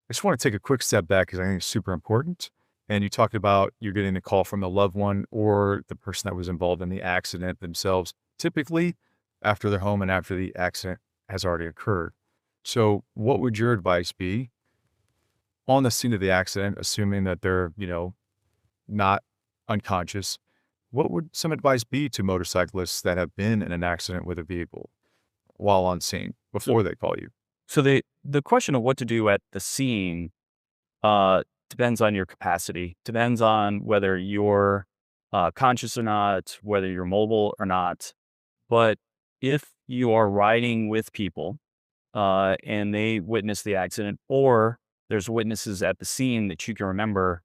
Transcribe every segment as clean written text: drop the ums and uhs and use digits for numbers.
I just want to take a quick step back because I think it's super important. And you talked about you're getting a call from a loved one or the person that was involved in the accident themselves, typically after they're home and after the accident has already occurred. So, what would your advice be on the scene of the accident, assuming that they're, not unconscious? What would some advice be to motorcyclists that have been in an accident with a vehicle while on scene So, before they call you? so the question of what to do at the scene uh, depends on your capacity, depends on whether you're conscious or not, whether you're mobile or not. But if you are riding with people and they witness the accident, or there's witnesses at the scene that you can remember,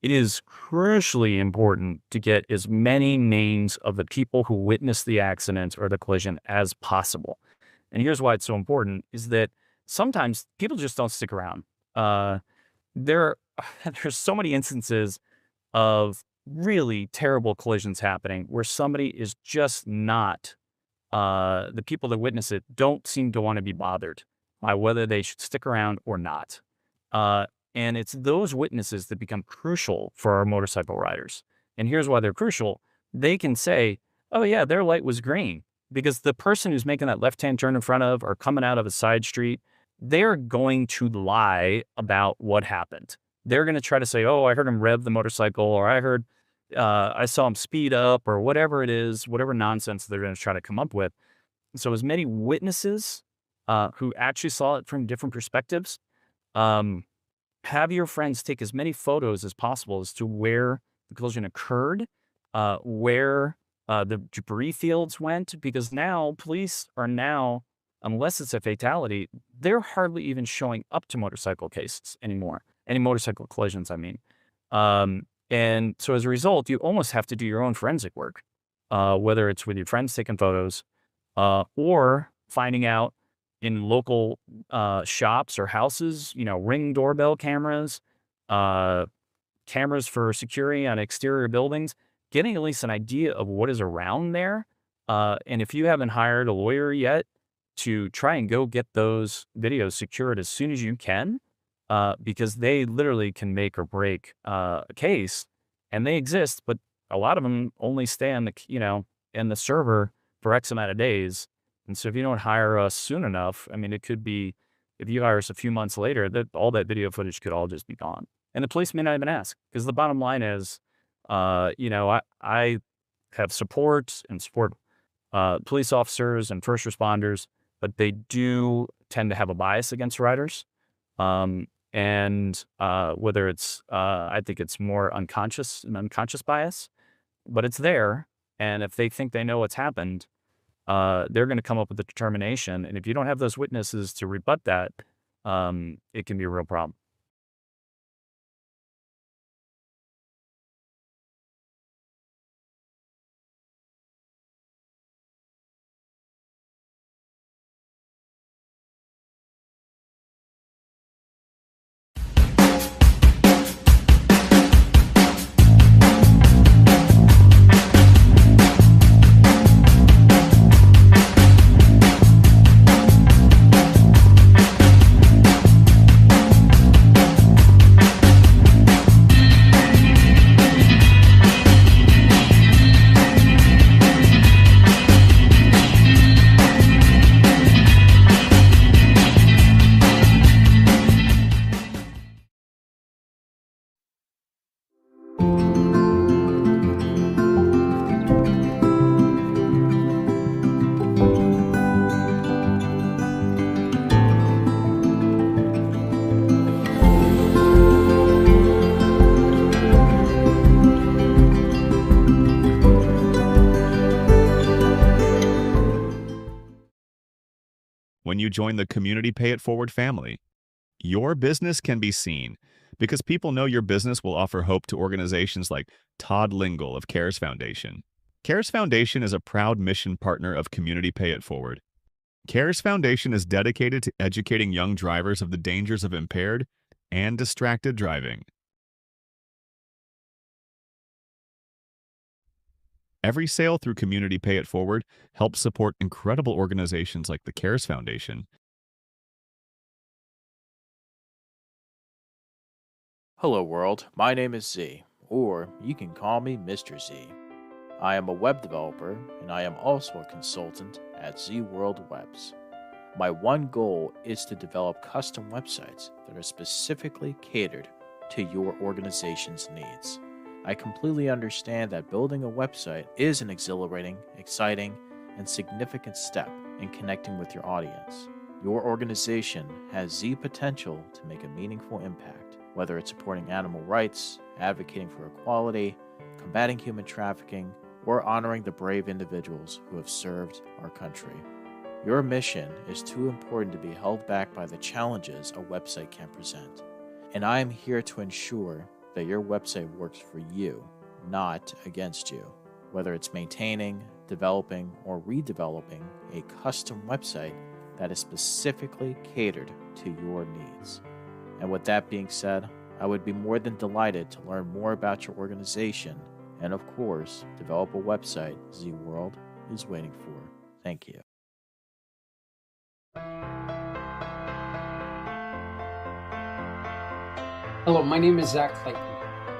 it is crucially important to get as many names of the people who witnessed the accident or the collision as possible. And here's why it's so important is that sometimes people just don't stick around. Uh, there, there's so many instances of really terrible collisions happening where somebody is just not, the people that witness it don't seem to want to be bothered by whether they should stick around or not. Uh, and it's those witnesses that become crucial for our motorcycle riders. And here's why they're crucial. They can say, oh, yeah, their light was green because the person who's making that left hand turn in front of or coming out of a side street, they're going to lie about what happened. They're going to try to say, oh, I heard him rev the motorcycle, or I saw him speed up, or whatever it is, whatever nonsense they're going to try to come up with. So, as many witnesses who actually saw it from different perspectives, um, have your friends take as many photos as possible as to where the collision occurred, where the debris fields went, because now police are now, unless it's a fatality, they're hardly even showing up to motorcycle cases anymore. Any motorcycle collisions, I mean. And so as a result, you almost have to do your own forensic work, whether it's with your friends taking photos or finding out in local shops or houses, Ring doorbell cameras, uh, cameras for security on exterior buildings, getting at least an idea of what is around there. And if you haven't hired a lawyer yet, to try and go get those videos secured as soon as you can, because they literally can make or break a case, and they exist, but a lot of them only stay on in the server for X amount of days. And so if you don't hire us soon enough, I mean, it could be if you hire us a few months later, that all that video footage could all just be gone. And the police may not even ask because the bottom line is, I have support police officers and first responders, but they do tend to have a bias against riders. And whether it's, I think it's more an unconscious bias, but it's there. And if they think they know what's happened, they're going to come up with a determination. And if you don't have those witnesses to rebut that, it can be a real problem. When you join the Community Pay It Forward family, your business can be seen because people know your business will offer hope to organizations like Todd Lingle of CARES Foundation. CARES Foundation is a proud mission partner of Community Pay It Forward. CARES Foundation is dedicated to educating young drivers of the dangers of impaired and distracted driving. Every sale through Community Pay It Forward helps support incredible organizations like the CARES Foundation Hello, world. My name is Z, or you can call me Mr. Z. I am a web developer, and I am also a consultant at Z World Webs. My one goal is to develop custom websites that are specifically catered to your organization's needs. I completely understand that building a website is an exhilarating, exciting, and significant step in connecting with your audience. Your organization has the potential to make a meaningful impact, whether it's supporting animal rights, advocating for equality, combating human trafficking, or honoring the brave individuals who have served our country. Your mission is too important to be held back by the challenges a website can present. And I am here to ensure that your website works for you, not against you. Whether it's maintaining, developing, or redeveloping a custom website that is specifically catered to your needs. And with that being said, I would be more than delighted to learn more about your organization and, of course, develop a website Z World is waiting for. Thank you. Hello, my name is Zach Clayton.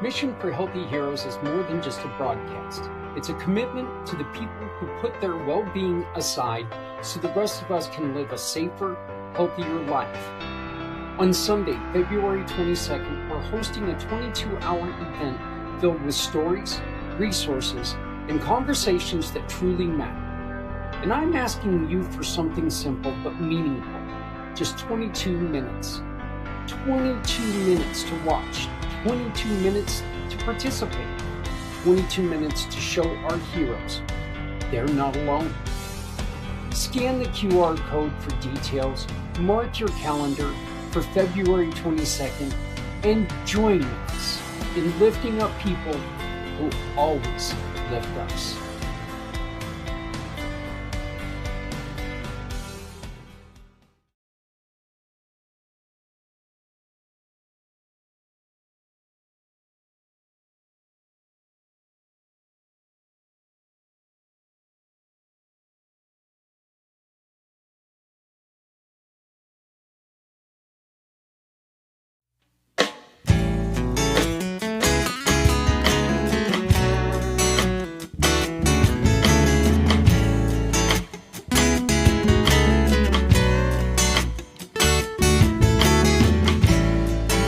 Mission for Healthy Heroes is more than just a broadcast. It's a commitment to the people who put their well-being aside so the rest of us can live a safer, healthier life. On Sunday, February 22nd, we're hosting a 22-hour event filled with stories, resources, and conversations that truly matter. And I'm asking you for something simple but meaningful. Just 22 minutes. 22 minutes to watch, 22 minutes to participate, 22 minutes to show our heroes they're not alone. Scan the QR code for details, mark your calendar for February 22nd, and join us in lifting up people who always lift us.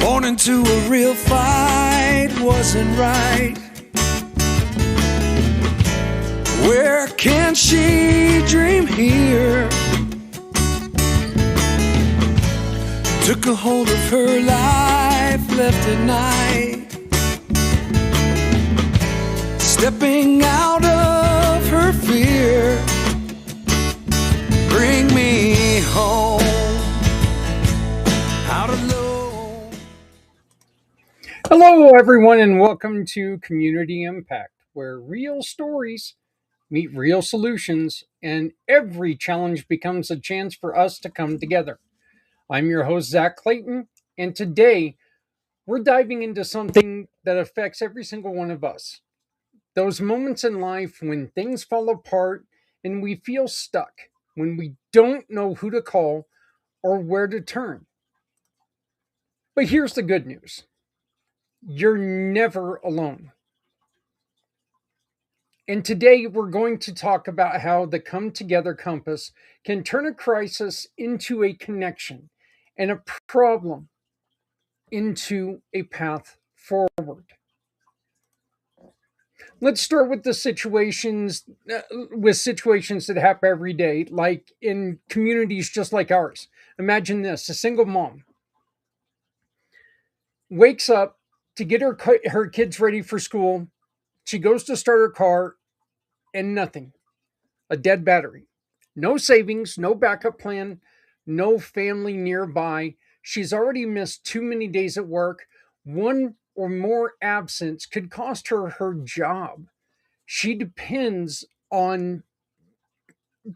Born into a real fight wasn't right. Where can she dream here? Took a hold of her life, left at night, stepping out of her fear. Bring me home, out alone. Hello, everyone, and welcome to Community Impact, where real stories meet real solutions, and every challenge becomes a chance for us to come together. I'm your host, Zach Clayton, and today we're diving into something that affects every single one of us. Those moments in life when things fall apart and we feel stuck, when we don't know who to call or where to turn. But here's the good news: you're never alone. And today we're going to talk about how the Come Together Compass can turn a crisis into a connection and a problem into a path forward. Let's start with the situations that happen every day, like in communities just like ours. Imagine this: a single mom wakes up to get her kids ready for school. She goes to start her car, and nothing. A dead battery. No savings, no backup plan, no family nearby. She's already missed too many days at work. One or more absence could cost her her job. She depends on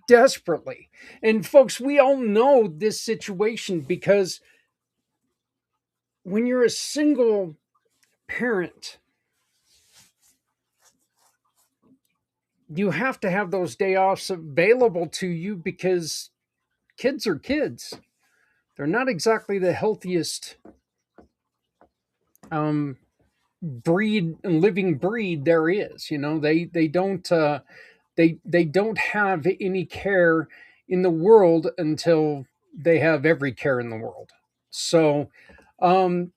desperately. And folks, we all know this situation because when you're a single parent, you have to have those day offs available to you because kids are kids. They're not exactly the healthiest living breed there is. They don't have any care in the world until they have every care in the world. So, but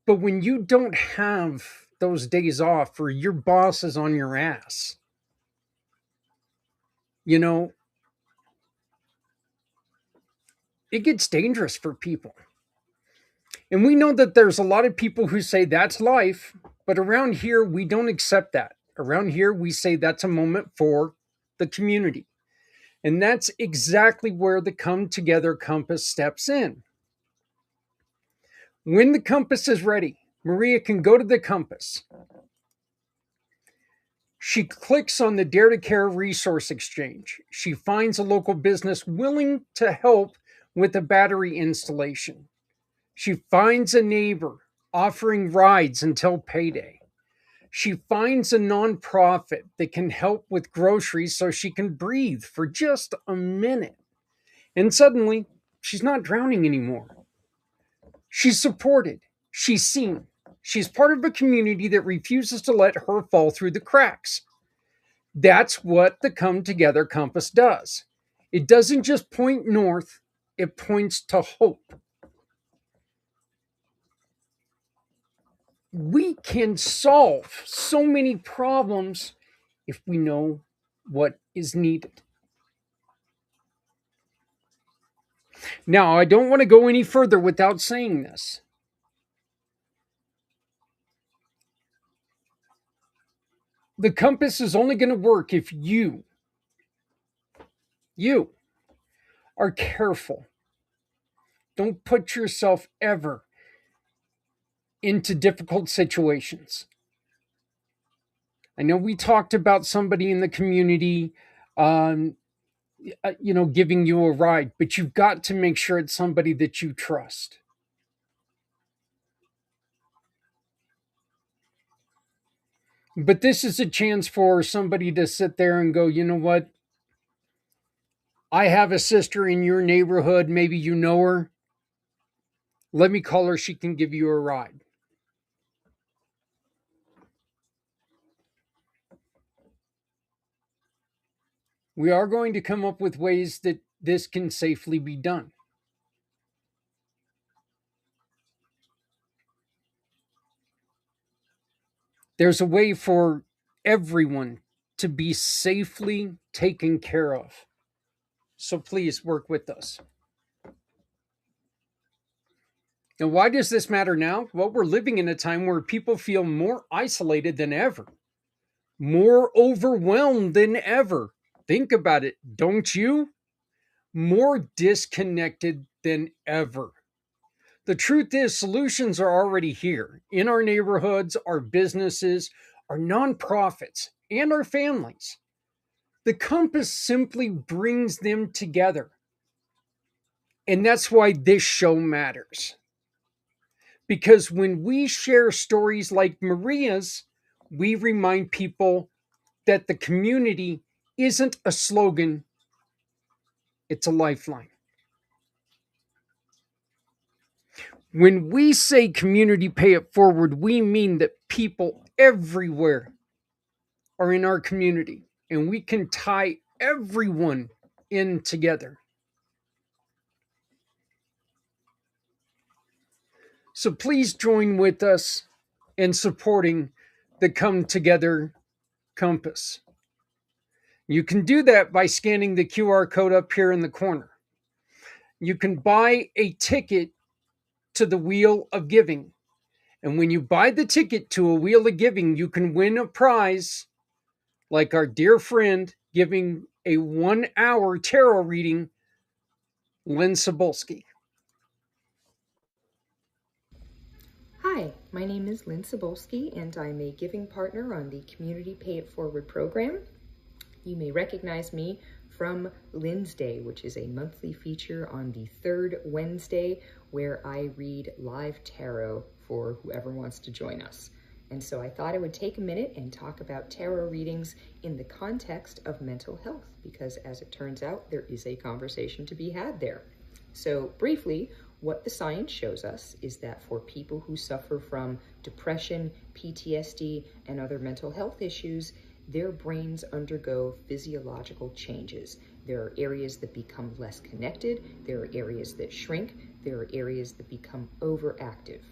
when you don't have those days off or your boss is on your ass, it gets dangerous for people. And we know that there's a lot of people who say that's life, but around here, we don't accept that. Around here, we say that's a moment for the community. And that's exactly where the Come Together Compass steps in. When the compass is ready, Maria can go to the compass. She clicks on the Dare to Care Resource Exchange. She finds a local business willing to help with a battery installation. She finds a neighbor offering rides until payday. She finds a nonprofit that can help with groceries so she can breathe for just a minute. And suddenly, she's not drowning anymore. She's supported. She's seen. She's part of a community that refuses to let her fall through the cracks. That's what the Come Together Compass does. It doesn't just point north, it points to hope. We can solve so many problems if we know what is needed. Now, I don't want to go any further without saying this. The compass is only going to work if you are careful. Don't put yourself ever into difficult situations. I know we talked about somebody in the community, giving you a ride, but you've got to make sure it's somebody that you trust. But this is a chance for somebody to sit there and go, you know what? I have a sister in your neighborhood. Maybe you know her. Let me call her. She can give you a ride. We are going to come up with ways that this can safely be done. There's a way for everyone to be safely taken care of. So please work with us. Now, why does this matter now? Well, we're living in a time where people feel more isolated than ever, more overwhelmed than ever. Think about it, don't you? More disconnected than ever. The truth is, solutions are already here in our neighborhoods, our businesses, our nonprofits, and our families. The compass simply brings them together. And that's why this show matters. Because when we share stories like Maria's, we remind people that the community isn't a slogan, it's a lifeline. When we say community pay it forward, we mean that people everywhere are in our community and we can tie everyone in together. So please join with us in supporting the Come Together Compass. You can do that by scanning the QR code up here in the corner. You can buy a ticket to the Wheel of Giving. And when you buy the ticket to a Wheel of Giving, you can win a prize like our dear friend giving a 1-hour tarot reading, Lynn Cebulski. Hi, my name is Lynn Cebulski, and I'm a giving partner on the Community Pay It Forward program. You may recognize me from Lynn's Day, which is a monthly feature on the third Wednesday where I read live tarot for whoever wants to join us. And so I thought I would take a minute and talk about tarot readings in the context of mental health, because as it turns out, there is a conversation to be had there. So briefly, What the science shows us is that for people who suffer from depression, PTSD, and other mental health issues, their brains undergo physiological changes. There are areas that become less connected, there are areas that shrink, there are areas that become overactive.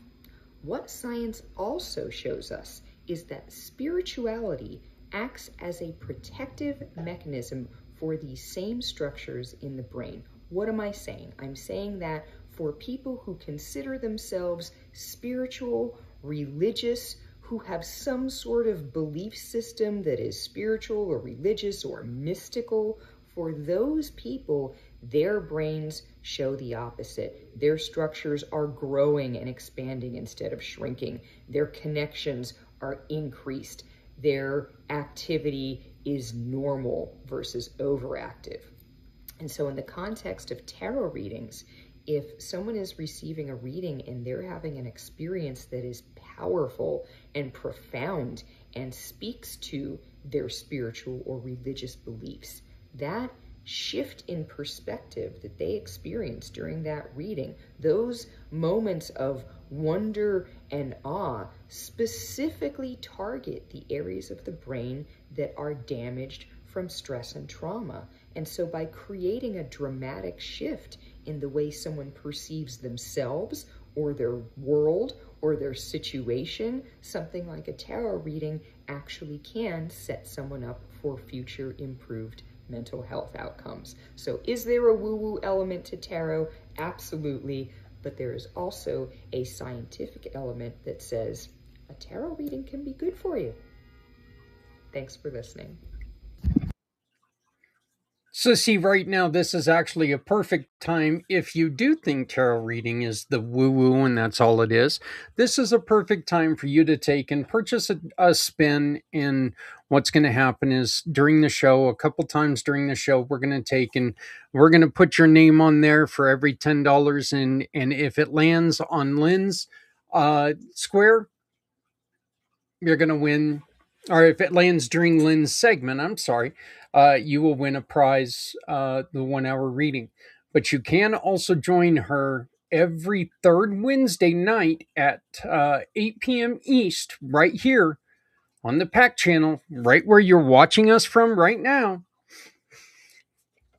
What science also shows us is that spirituality acts as a protective mechanism for these same structures in the brain. What am I saying? I'm saying that for people who consider themselves spiritual, religious, who have some sort of belief system that is spiritual or religious or mystical, for those people, their brains show the opposite. Their structures are growing and expanding instead of shrinking. Their connections are increased. Their activity is normal versus overactive. And so in the context of tarot readings, if someone is receiving a reading and they're having an experience that is powerful and profound and speaks to their spiritual or religious beliefs, that shift in perspective that they experience during that reading, those moments of wonder and awe, specifically target the areas of the brain that are damaged from stress and trauma. And so by creating a dramatic shift in the way someone perceives themselves or their world or their situation, something like a tarot reading actually can set someone up for future improved mental health outcomes. So is there a woo-woo element to tarot? Absolutely. But there is also a scientific element that says a tarot reading can be good for you. Thanks for listening. So, see, right now, this is actually a perfect time if you do think tarot reading is the woo woo and that's all it is. This is a perfect time for you to take and purchase a spin. And what's going to happen is during the show, a couple times during the show, we're going to take and we're going to put your name on there for every $10. And if it lands on Lynn's square, you're going to win. Or if it lands during Lynn's segment, I'm sorry, you will win a prize, the 1 hour reading. But you can also join her every third Wednesday night at 8 p.m. East, right here on the PAC channel, right where you're watching us from right now.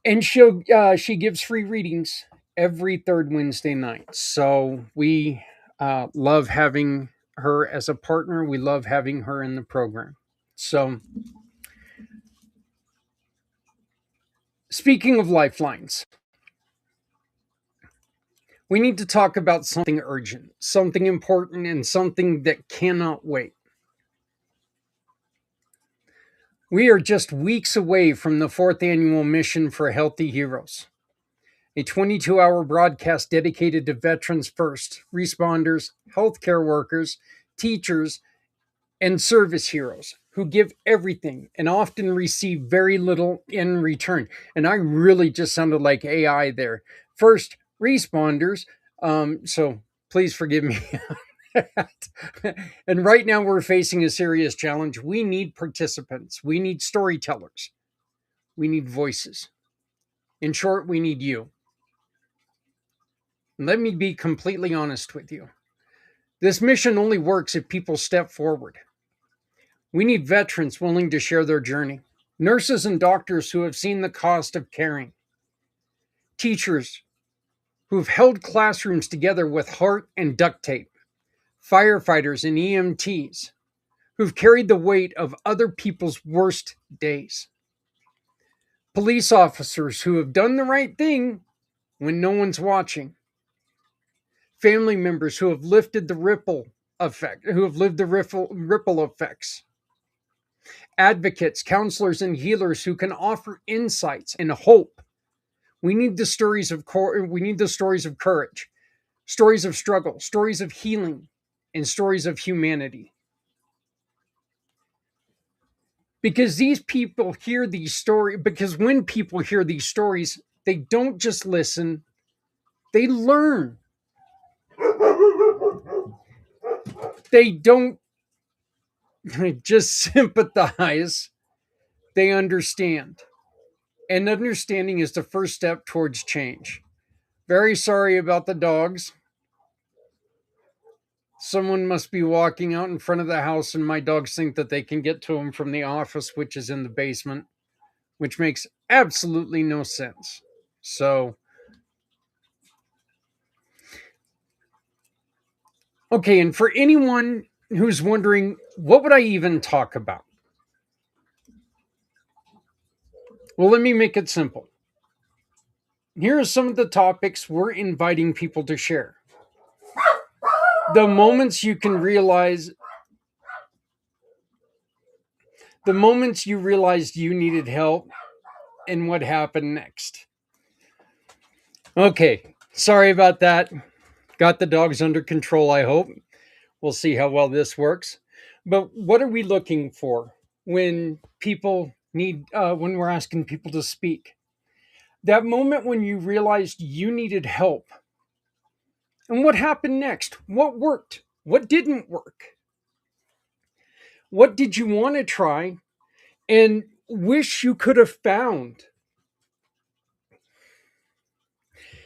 And she gives free readings every third Wednesday night. So we love having her as a partner. We love having her in the program. So, speaking of lifelines, we need to talk about something urgent, something important, and something that cannot wait. We are just weeks away from the 4th annual Mission for Healthy Heroes, a 22-hour broadcast dedicated to veterans first, responders, healthcare workers, teachers, and service heroes who give everything and often receive very little in return. And I really just sounded like AI there. First, responders. So please forgive me. And right now we're facing a serious challenge. We need participants. We need storytellers. We need voices. In short, we need you. Let me be completely honest with you. This mission only works if people step forward. We need veterans willing to share their journey, nurses and doctors who have seen the cost of caring, teachers who've held classrooms together with heart and duct tape, firefighters and EMTs who've carried the weight of other people's worst days, police officers who have done the right thing when no one's watching, family members who have lifted the ripple effect, who have lived the ripple effects, advocates, counselors, and healers who can offer insights and hope. We need the stories of courage, stories of struggle, stories of healing, and stories of humanity. Because these people hear these stories, because when people hear these stories, they don't just listen, they learn. They don't just sympathize, they understand. And understanding is the first step towards change. Very sorry about the dogs. Someone must be walking out in front of the house, and my dogs think that they can get to them from the office, which is in the basement, which makes absolutely no sense. So, okay, and for anyone who's wondering, what would I even talk about? Well, let me make it simple. Here are some of the topics we're inviting people to share. The moments you can realize, the moments you realized you needed help, and what happened next. Okay, sorry about that. Got the dogs under control, I hope. We'll see how well this works. But what are we looking for when people need, when we're asking people to speak? That moment when you realized you needed help. And what happened next? What worked? What didn't work? What did you want to try and wish you could have found?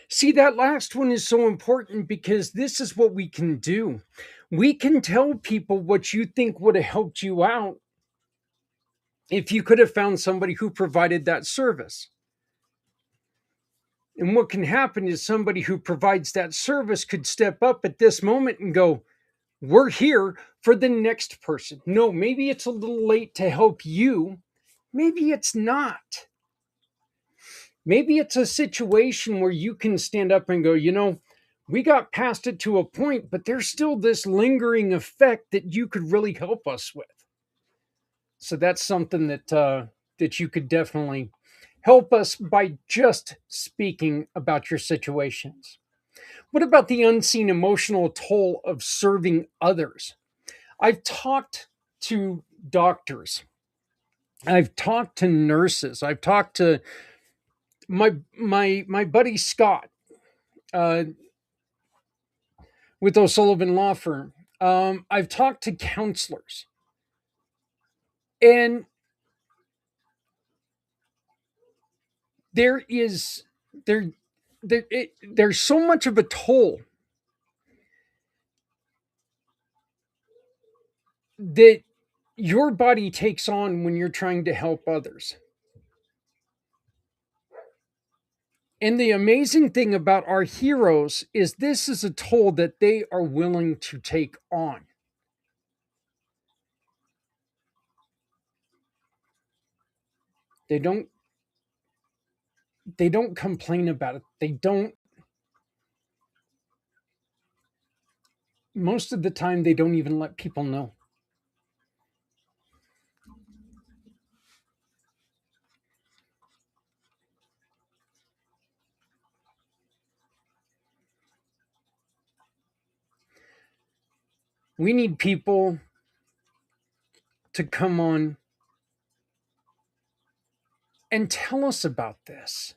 See, that last one is so important because this is what we can do. We can tell people what you think would have helped you out if you could have found somebody who provided that service. And what can happen is somebody who provides that service could step up at this moment and go, we're here for the next person. No, maybe it's a little late to help you. Maybe it's not. Maybe it's a situation where you can stand up and go, we got past it to a point, but there's still this lingering effect that you could really help us with. So that's something that you could definitely help us by just speaking about your situations. What about the unseen emotional toll of serving others? I've talked to doctors. I've talked to nurses. I've talked to my buddy Scott uh, with O'Sullivan Law Firm. I've talked to counselors, and there is there's so much of a toll that your body takes on when you're trying to help others. And the amazing thing about our heroes is this is a toll that they are willing to take on. They don't complain about it. They don't Most of the time they don't even let people know. We need people to come on and tell us about this.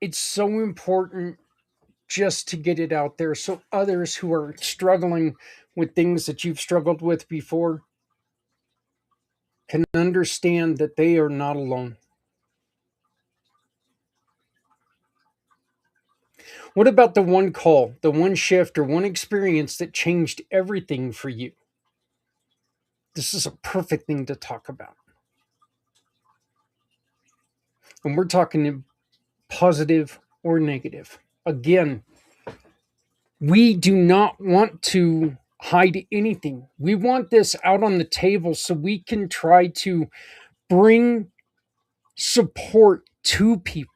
It's so important just to get it out there so others who are struggling with things that you've struggled with before can understand that they are not alone. What about the one call, the one shift, or one experience that changed everything for you? This is a perfect thing to talk about. And we're talking positive or negative. Again, we do not want to hide anything. We want this out on the table so we can try to bring support to people.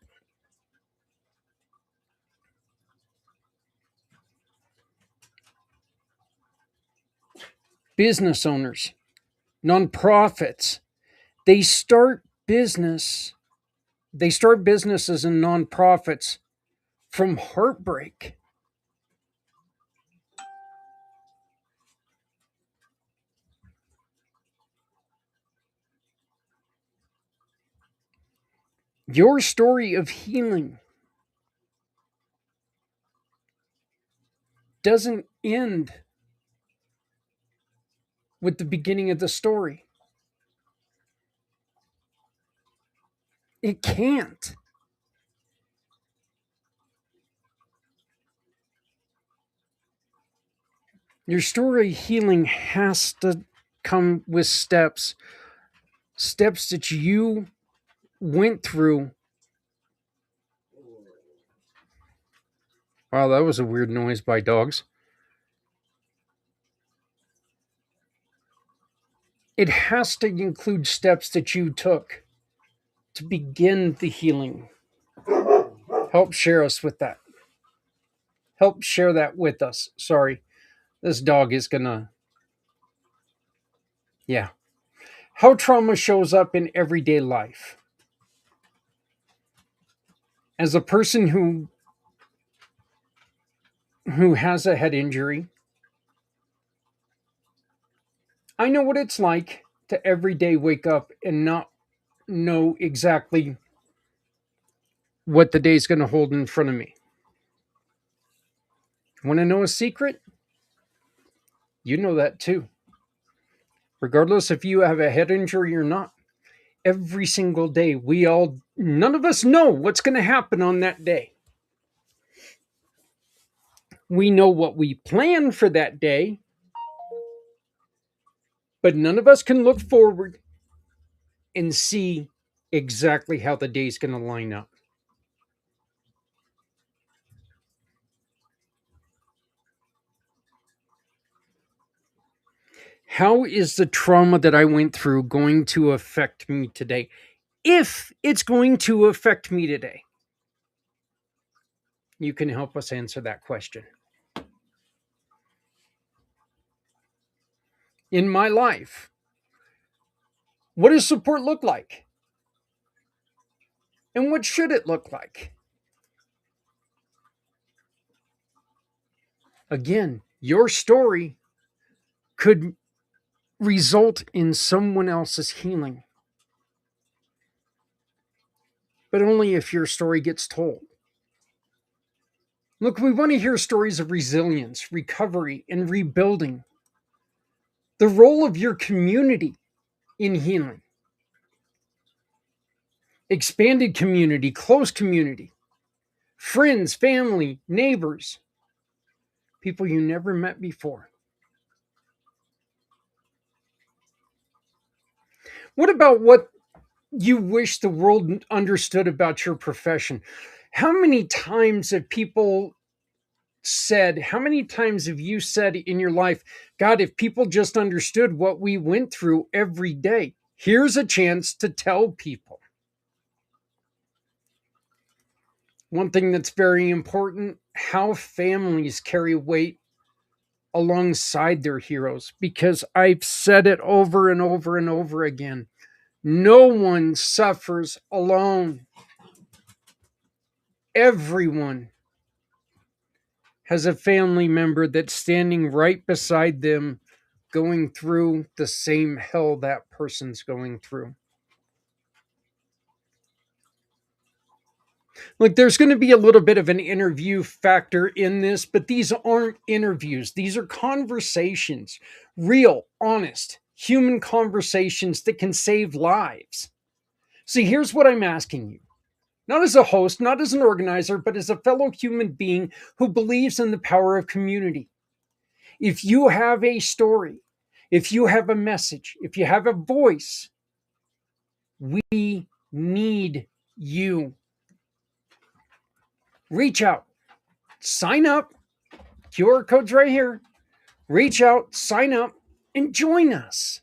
Business owners, nonprofits, they start businesses and nonprofits from heartbreak. Your story of healing doesn't end with the beginning of the story. It can't. Your story of healing has to come with steps that you went through. Wow, that was a weird noise by dogs. It has to include steps that you took to begin the healing. Help share us with that. Help share that with us. Sorry, this dog is gonna. Yeah. How trauma shows up in everyday life. As a person who has a head injury, I know what it's like to every day wake up and not know exactly what the day's going to hold in front of me. Want to know a secret? You know that too. Regardless if you have a head injury or not, every single day, none of us know what's going to happen on that day. We know what we plan for that day, but none of us can look forward and see exactly how the day's going to line up. How is the trauma that I went through going to affect me today? If it's going to affect me today, you can help us answer that question. In my life, what does support look like? And what should it look like? Again, your story could result in someone else's healing, but only if your story gets told. Look, we want to hear stories of resilience, recovery, and rebuilding. The role of your community in healing. Expanded community, close community, friends, family, neighbors, people you never met before. What about what you wish the world understood about your profession? How many times have you said in your life, God, if people just understood what we went through every day, here's a chance to tell people. One thing that's very important, how families carry weight alongside their heroes, because I've said it over and over and over again. No one suffers alone. Everyone has a family member that's standing right beside them, going through the same hell that person's going through. Look, there's going to be a little bit of an interview factor in this, but these aren't interviews. These are conversations, real, honest, human conversations that can save lives. See, here's what I'm asking you. Not as a host, not as an organizer, but as a fellow human being who believes in the power of community. If you have a story, if you have a message, if you have a voice, we need you. Reach out, sign up, QR code's right here. Reach out, sign up, and join us.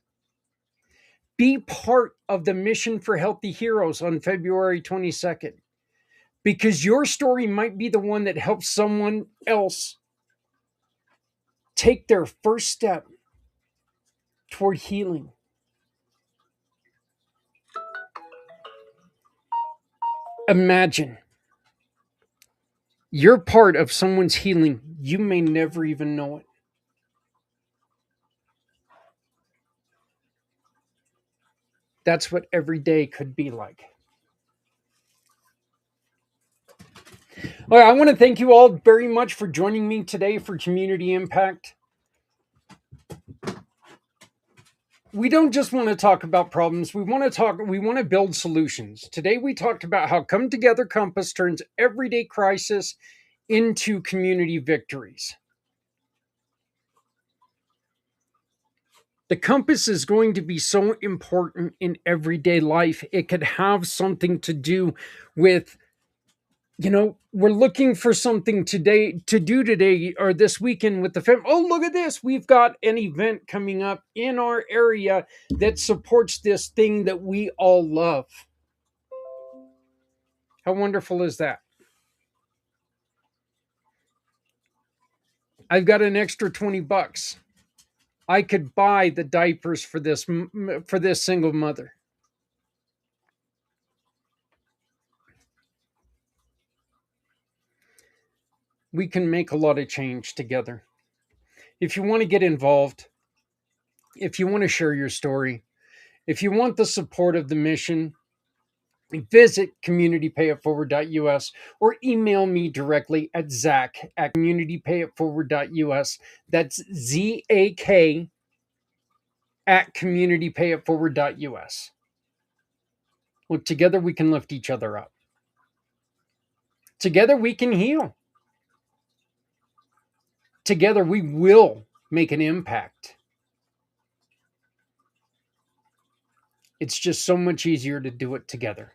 Be part of the Mission for Healthy Heroes on February 22nd, because your story might be the one that helps someone else take their first step toward healing. Imagine you're part of someone's healing. You may never even know it. That's what every day could be like. Well, I want to thank you all very much for joining me today for Community Impact. We don't just want to talk about problems. We want to build solutions. Today we talked about how Come Together Compass turns everyday crisis into community victories. The compass is going to be so important in everyday life. It could have something to do with, we're looking for something to do today or this weekend with the family. Oh, look at this. We've got an event coming up in our area that supports this thing that we all love. How wonderful is that? I've got an extra $20. I could buy the diapers for this single mother. We can make a lot of change together. If you want to get involved, if you want to share your story, if you want the support of the mission, visit communitypayitforward.us or email me directly at zach@communitypayitforward.us. That's ZAK @communitypayitforward.us. Look, together we can lift each other up. Together we can heal. Together we will make an impact. It's just so much easier to do it together.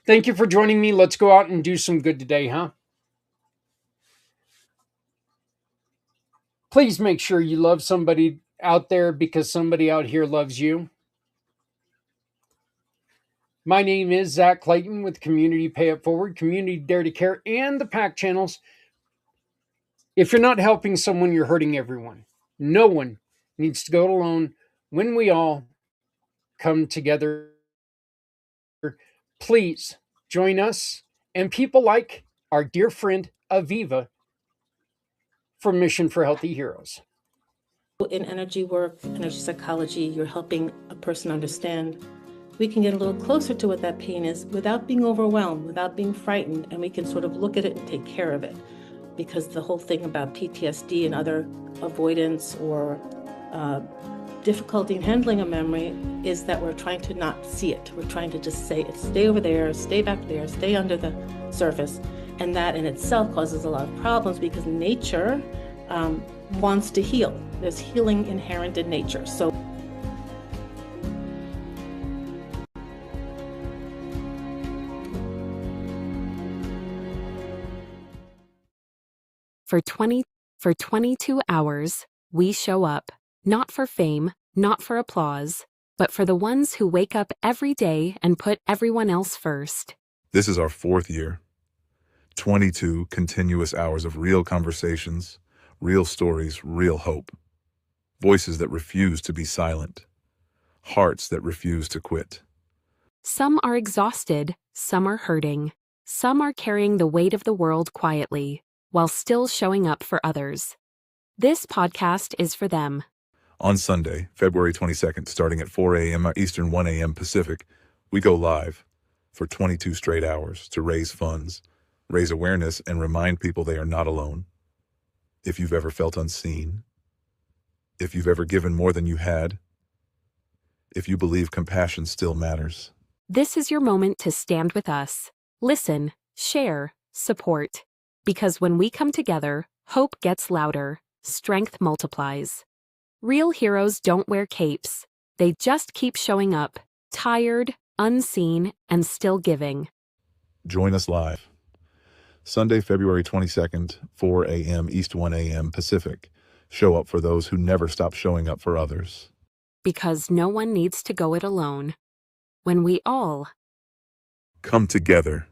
Thank you for joining me. Let's go out and do some good today, huh? Please make sure you love somebody out there because somebody out here loves you. My name is Zach Clayton with Community Pay It Forward, Community Dare to Care, and the PAC channels. If you're not helping someone, you're hurting everyone. No one needs to go it alone when we all come together. Please join us and people like our dear friend Aviva from Mission for Healthy Heroes. In energy work, energy psychology, you're helping a person understand. We can get a little closer to what that pain is without being overwhelmed, without being frightened, and we can sort of look at it and take care of it. Because the whole thing about PTSD and other avoidance or difficulty in handling a memory is that we're trying to not see it. We're trying to just say, stay over there, stay back there, stay under the surface. And that in itself causes a lot of problems because nature wants to heal. There's healing inherent in nature. So For 22 hours, we show up, not for fame, not for applause, but for the ones who wake up every day and put everyone else first. This is our 4th year. 22 continuous hours of real conversations, real stories, real hope. Voices that refuse to be silent. Hearts that refuse to quit. Some are exhausted, some are hurting, some are carrying the weight of the world quietly, while still showing up for others. This podcast is for them. On Sunday, February 22nd, starting at 4 a.m. Eastern, 1 a.m. Pacific, we go live for 22 straight hours to raise funds, raise awareness, and remind people they are not alone. If you've ever felt unseen, if you've ever given more than you had, if you believe compassion still matters. This is your moment to stand with us. Listen, share, support. Because when we come together, hope gets louder, strength multiplies. Real heroes don't wear capes. They just keep showing up, tired, unseen, and still giving. Join us live. Sunday, February 22nd, 4 a.m. East, 1 a.m. Pacific. Show up for those who never stop showing up for others. Because no one needs to go it alone. When we all come together.